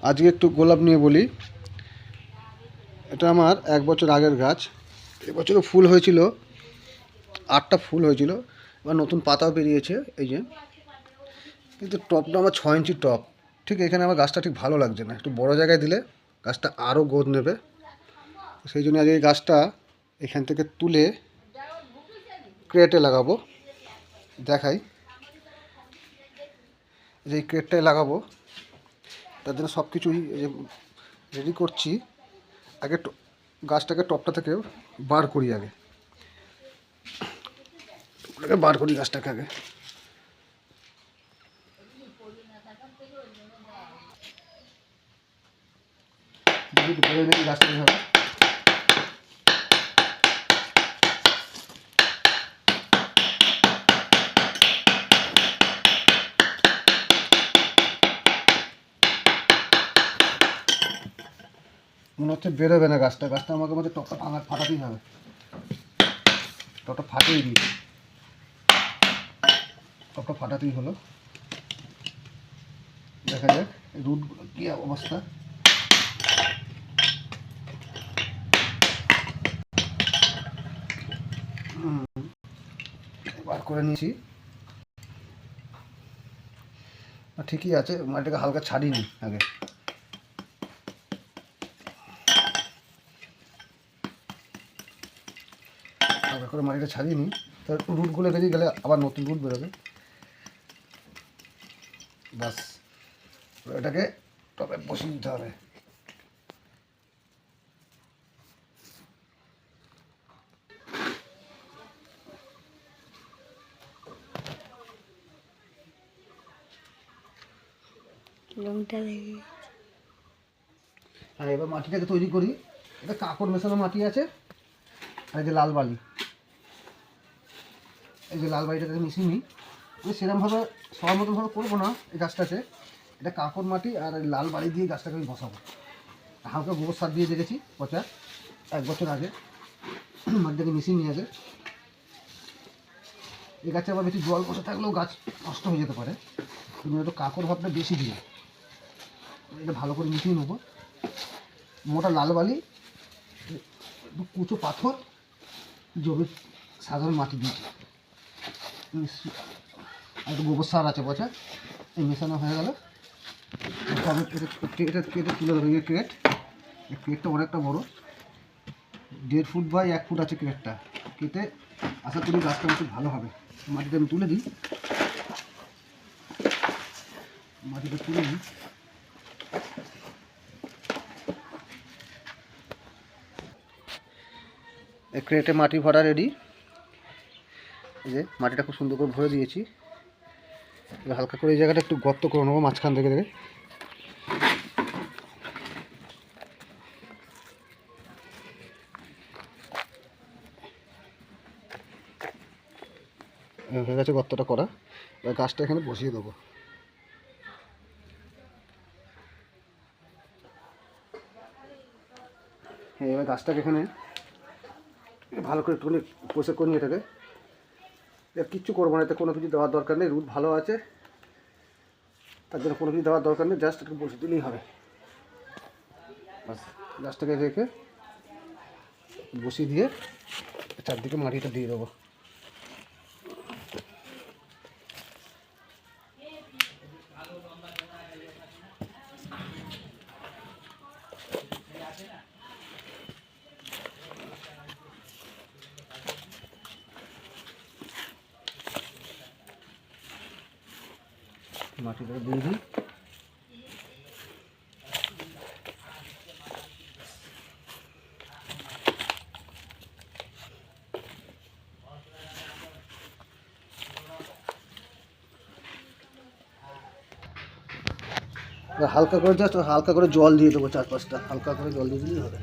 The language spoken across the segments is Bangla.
আজকে একটু গোলাপ নিয়ে বলি। এটা আমার 1 বছর আগের গাছ। এবছরও ফুল হয়েছিল, 8টা ফুল হয়েছিল। এবার নতুন পাতাও বেরিয়েছে এই যে। কিন্তু টবটা আমার 6 ইঞ্চি টব। ঠিক এখানে আমার গাছটা ঠিক ভালো লাগছে না, একটু বড় জায়গায় দিলে গাছটা আরও গ্রোথ নেবে। সেই জন্য আজকে এই গাছটা এখান থেকে তুলে ক্রেটে লাগাবো। দেখাই যে এই ক্রেটটায় লাগাবো, তার জন্য সব কিছুই রেডি করছি। আগে গাছটাকে টবটা থেকে বার করি, আগে বার করি গাছটাকে আগে। গাছটা হবে মনে হচ্ছে বেরোবে না গাছটা। আমাকে মধ্যে টপটা ফাটাতেই হবে। টপটা ফাটিয়ে দিই, টপটা ফাটাতেই হলো। দেখা যাক রুটগুলো কী অবস্থা। বার করে নিয়েছি, ঠিকই আছে। মাটিটাকে হালকা ছাড়িয়ে নিই আগে। হালকা করে মাটিটা ছাড়িয়ে নিই, তার রুটগুলো বেরিয়ে গেলে আবার নতুন রুট বেরোবে। বাস, এটাকে টবে বসিয়ে দিতে হবে। হ্যাঁ, এবার মাটিটাকে তৈরি করি। এটা কাঁকড় মেশানো মাটি আছে, আর এই যে লাল বালি, এই যে লাল বালিটাকে মিশিয়ে নিই। সেরকমভাবে সবার মতনভাবে করবো না এই গাছটাতে। এটা কাঁকড় মাটি আর লাল বালি দিয়ে গাছটাকে আমি বসাবো। হালকা গোবর সার দিয়ে রেখেছি পচা 1 বছর আগে। মাটিটাকে মিশিয়ে নিয়ে আগে। এই গাছে আবার বেশি জল বসে থাকলেও গাছ নষ্ট হয়ে যেতে পারে। তুমি একটু কাঁকড় ভাবটা বেশি দিয়ে এটা ভালো করে মিশিয়ে নেবো। মোটা লাল বালি, একটু কুচো পাথর, জমির সাধারণ মাটি দিয়েছি, আর একটু গোবর সার আছে পচা। এই মেশানো হয়ে গেল। এটা তুলে দেবো। এই ক্রেটটা অনেকটা বড়ো, 1.5 ফুট বাই 1 ফুট আছে ক্রেটটা। কেটে আশা করি গাছটা একটু ভালো হবে। মাটিটা আমি তুলে দিই, মাটিটা তুলে দিই। ক্রেটে মাটি ভরা রেডি। এই যে মাটিটা খুব সুন্দর করে ভরে দিয়েছি। এবার হালকা করে এই জায়গাটা একটু গর্ত করে নেবো মাঝখান থেকে দেখে। হয়ে গেছে গর্তটা করা। এবার গাছটা এখানে বসিয়ে দেবো। হ্যাঁ, এবার গাছটাকে এখানে ভালো করে তুলে পরিষ্কার করে নিয়ে এটাকে। এবার কিচ্ছু করবো না, এতে কোনো কিছু দেওয়ার দরকার নেই। রুট ভালো আছে, তার জন্য কোনো কিছু দেওয়ার দরকার নেই। জাস্ট একটু বসে দিলেই হবে। বাস, গাছটাকে রেখে বসিয়ে দিয়ে চারদিকে মাটিটা দিয়ে দেবো। মাটিটা দিয়ে দিই। হালকা করে জাস্ট হালকা করে জল দিয়ে দেবো, 4-5টা হালকা করে জল দিয়ে দিলেই হবে।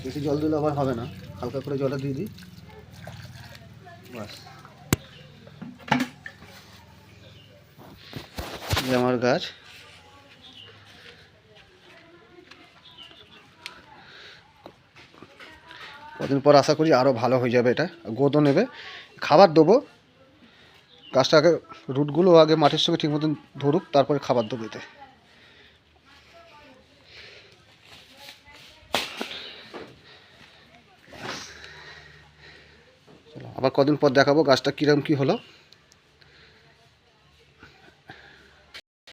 বেশি জল দিলে আবার হবে না, হালকা করে জলটা দিয়ে দিই। বাস, এই আমার গাছ। কদিন পর আশা করি আরও ভালো হয়ে যাবে। এটা গোদও নেবে, খাবার দেবো। গাছটা আগে রুটগুলো আগে মাটির সঙ্গে ঠিক মতন ধরুক, তারপরে খাবার দেবো এতে। চলো আবার কদিন পর দেখাবো গাছটা কীরকম কী হলো।